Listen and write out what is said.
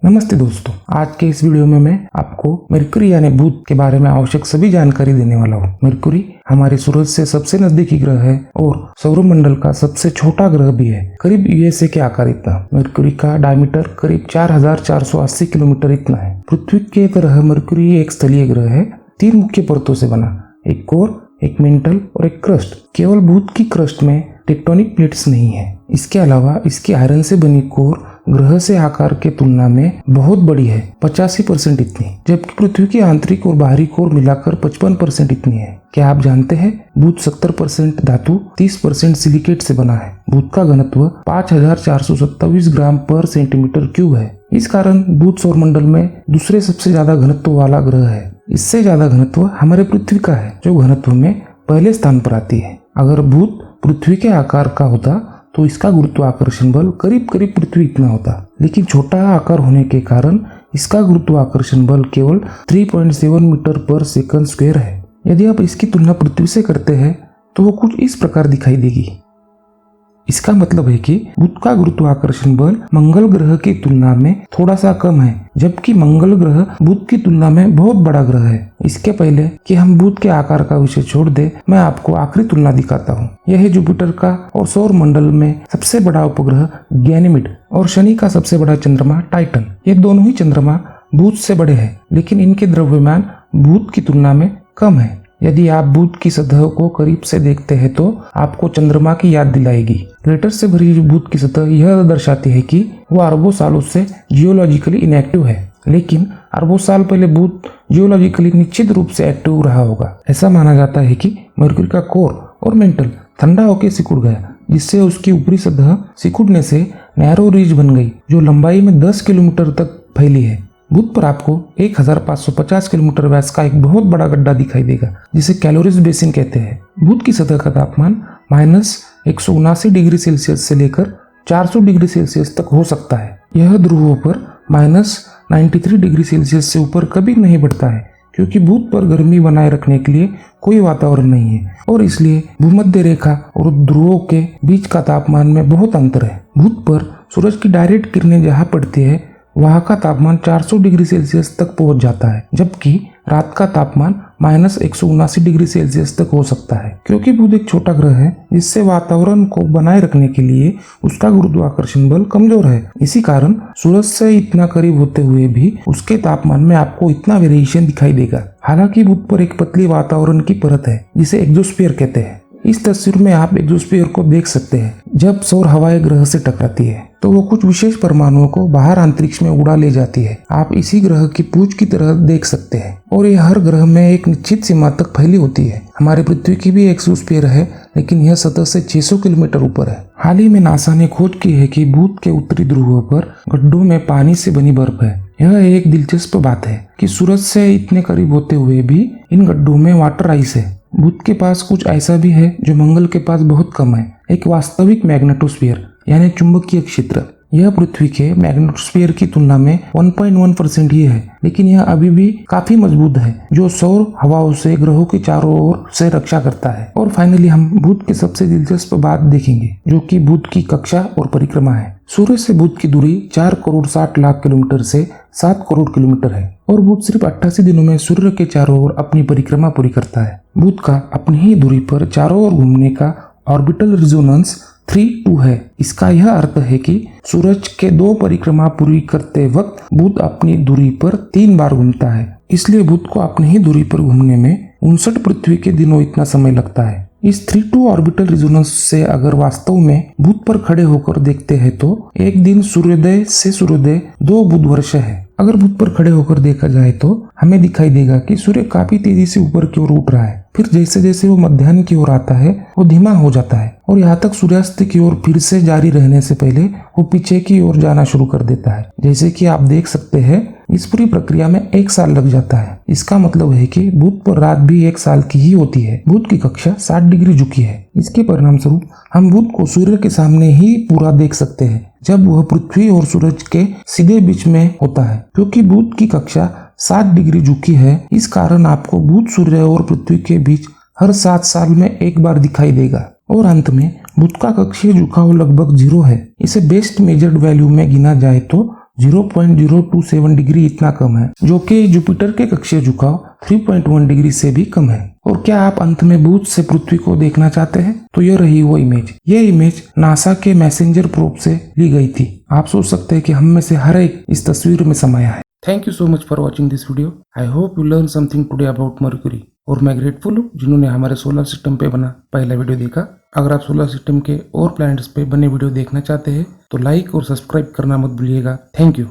नमस्ते दोस्तों, आज के इस वीडियो में मैं आपको मरकरी यानी बुध के बारे में आवश्यक सभी जानकारी देने वाला हूँ। मरकरी हमारे सूरज से सबसे नजदीकी ग्रह है और सौरमंडल का सबसे छोटा ग्रह भी है, करीब यूएसए के आकार इतना। मरकरी का डायमीटर करीब 4480 किलोमीटर इतना है। पृथ्वी के तरह मरकरी एक स्थलीय ग्रह है, 3 मुख्य परतों से बना, एक कोर, एक मेंटल और एक क्रस्ट। केवल बुध की क्रस्ट में टेक्टोनिक प्लेट्स नहीं है। इसके अलावा इसकी आयरन से बनी कोर ग्रह से आकार के तुलना में बहुत बड़ी है, 85% इतनी, जबकि पृथ्वी की आंतरिक और बाहरी कोर मिलाकर 55% इतनी है। क्या आप जानते हैं बुध 70% धातु 30% सिलिकेट से बना है। बुध का घनत्व 5427 ग्राम पर सेंटीमीटर क्यूब है। इस कारण बुध सौरमंडल में दूसरे सबसे ज्यादा घनत्व वाला ग्रह है। इससे ज्यादा घनत्व हमारे पृथ्वी का है, जो घनत्व में पहले स्थान पर आती है। अगर बुध पृथ्वी के आकार का होता तो इसका गुरुत्वाकर्षण बल करीब पृथ्वी इतना होता, लेकिन छोटा आकार होने के कारण इसका गुरुत्वाकर्षण बल केवल 3.7 मीटर पर सेकंड स्क्वायर है। यदि आप इसकी तुलना पृथ्वी से करते हैं तो वो कुछ इस प्रकार दिखाई देगी। इसका मतलब है कि बुध का गुरुत्वाकर्षण बल मंगल ग्रह की तुलना में थोड़ा सा कम है, जबकि मंगल ग्रह बुध की तुलना में बहुत बड़ा ग्रह है। इसके पहले कि हम बुध के आकार का विषय छोड़ दे, मैं आपको आखिरी तुलना दिखाता हूँ। यह है जुपिटर का और सौर मंडल में सबसे बड़ा उपग्रह गैनीमेड और शनि का सबसे बड़ा चंद्रमा टाइटन। ये दोनों ही चंद्रमा बुध से बड़े हैं, लेकिन इनके द्रव्यमान बुध की तुलना में कम है। यदि आप बुध की सतह को करीब से देखते हैं तो आपको चंद्रमा की याद दिलाएगी। क्रेटर से भरी बुध की सतह यह दर्शाती है कि वह अरबों सालों से जियोलॉजिकली इनएक्टिव है, लेकिन अरबों साल पहले बुध जियोलॉजिकली निश्चित रूप से एक्टिव रहा होगा। ऐसा माना जाता है कि मरकरी का कोर और मेंटल ठंडा होकर सिकुड़ गया, जिससे उसकी ऊपरी सतह सिकुड़ने से नैरो रिज बन गई, जो लंबाई में 10 किलोमीटर तक फैली है। बुध पर आपको 1550 किलोमीटर व्यास का एक बहुत बड़ा गड्ढा दिखाई देगा, जिसे कैलोरीज बेसिन कहते हैं। बुध की सतह का तापमान -179 डिग्री सेल्सियस से लेकर 400 डिग्री सेल्सियस तक हो सकता है। यह ध्रुवों पर -93 डिग्री सेल्सियस से ऊपर कभी नहीं बढ़ता है, क्योंकि बुध पर गर्मी बनाए रखने के लिए कोई वातावरण नहीं है और इसलिए भूमध्य रेखा और ध्रुवों के बीच का तापमान में बहुत अंतर है। बुध पर सूरज की डायरेक्ट किरणें जहाँ पड़ती है वहाँ का तापमान 400 डिग्री सेल्सियस तक पहुंच जाता है, जबकि रात का तापमान -179 डिग्री सेल्सियस तक हो सकता है। क्योंकि बुध एक छोटा ग्रह है, जिससे वातावरण को बनाए रखने के लिए उसका गुरुत्वाकर्षण बल कमजोर है। इसी कारण सूरज से इतना करीब होते हुए भी उसके तापमान में आपको इतना वेरिएशन दिखाई देगा। हालांकि बुध पर एक पतली वातावरण की परत है, जिसे एक्सोस्फीयर कहते हैं। इस तस्वीर में आप एक्सोस्फीयर को देख सकते हैं। जब सौर हवाएं ग्रह से टकराती है तो वो कुछ विशेष परमाणुओं को बाहर अंतरिक्ष में उड़ा ले जाती है। आप इसी ग्रह की पूंछ की तरह देख सकते हैं और ये हर ग्रह में एक निश्चित सीमा तक फैली होती है। हमारे पृथ्वी की भी एक्सोस्फीयर है, लेकिन यह सतह से 600 किलोमीटर ऊपर है। हाल ही में नासा ने खोज की है कि बुध के उत्तरी ध्रुवों पर गड्ढों में पानी से बनी बर्फ है। यह एक दिलचस्प बात है कि सूरज से इतने करीब होते हुए भी इन गड्ढों में वाटर आइस है। बुध के पास कुछ ऐसा भी है जो मंगल के पास बहुत कम है, एक वास्तविक मैग्नेटोस्फीयर यानी चुंबकीय क्षेत्र। यह पृथ्वी के मैग्नेटोस्फीयर की तुलना में 1.1% ही है, लेकिन यह अभी भी काफी मजबूत है, जो सौर हवाओं से ग्रहों के चारों ओर से रक्षा करता है। और फाइनली हम बुध की सबसे दिलचस्प बात देखेंगे, जो कि बुध की कक्षा और परिक्रमा है। सूर्य से बुध की दूरी 4 करोड़ 60 लाख किलोमीटर से 7 करोड़ किलोमीटर है और बुध सिर्फ 88 दिनों में सूर्य के चारों ओर अपनी परिक्रमा पूरी करता है। बुध का अपनी ही दूरी पर चारों ओर घूमने का ऑर्बिटल रेजोनेंस 3:2 है। इसका यह अर्थ है कि सूरज के 2 परिक्रमा पूरी करते वक्त बुध अपनी दूरी पर 3 बार घूमता है। इसलिए बुध को अपनी ही दूरी पर घूमने में 59 पृथ्वी के दिनों इतना समय लगता है। इस 3:2 ऑर्बिटल रेजोनेंस से अगर वास्तव में बुध पर खड़े होकर देखते हैं तो एक दिन सूर्योदय से सूर्योदय 2 बुध वर्ष है। अगर बुध पर खड़े होकर देखा जाए तो हमें दिखाई देगा कि सूर्य काफी तेजी से ऊपर की ओर उठ रहा है। फिर जैसे जैसे वो मध्याह्न की ओर आता है वो धीमा हो जाता है और यहाँ तक सूर्यास्त की ओर फिर से जारी रहने से पहले वो पीछे की ओर जाना शुरू कर देता है। जैसे कि आप देख सकते हैं, इस पूरी प्रक्रिया में 1 साल लग जाता है। इसका मतलब है कि बुध पर रात भी 1 साल की ही होती है। बुध की कक्षा 60 डिग्री झुकी है। इसके परिणाम स्वरूप हम बुध को सूर्य के सामने ही पूरा देख सकते हैं, जब वह पृथ्वी और सूरज के सीधे बीच में होता है। क्योंकि बुध की कक्षा 60 डिग्री झुकी है, इस कारण आपको बुध सूर्य और पृथ्वी के बीच हर 7 साल में एक बार दिखाई देगा। और अंत में बुध का कक्षीय झुकाव लगभग 0 है। इसे बेस्ट मेजर्ड वैल्यू में गिना जाए तो 0.027 डिग्री इतना कम है, जो कि जुपिटर के कक्षीय झुकाव 3.1 डिग्री से भी कम है। और क्या आप अंत में बुध से पृथ्वी को देखना चाहते हैं? तो यह रही वो इमेज। ये इमेज नासा के मैसेंजर प्रोब से ली गई थी। आप सोच सकते हैं कि हम में से हर एक इस तस्वीर में समाया है। Thank you so much for watching this video. I hope you learn something today about mercury. और मैं ग्रेटफुल हूँ जिन्होंने हमारे सोलर सिस्टम पे बना पहला वीडियो देखा। अगर आप सोलर सिस्टम के और प्लैनेट्स पे बने वीडियो देखना चाहते हैं तो लाइक और सब्सक्राइब करना मत भूलिएगा। Thank you.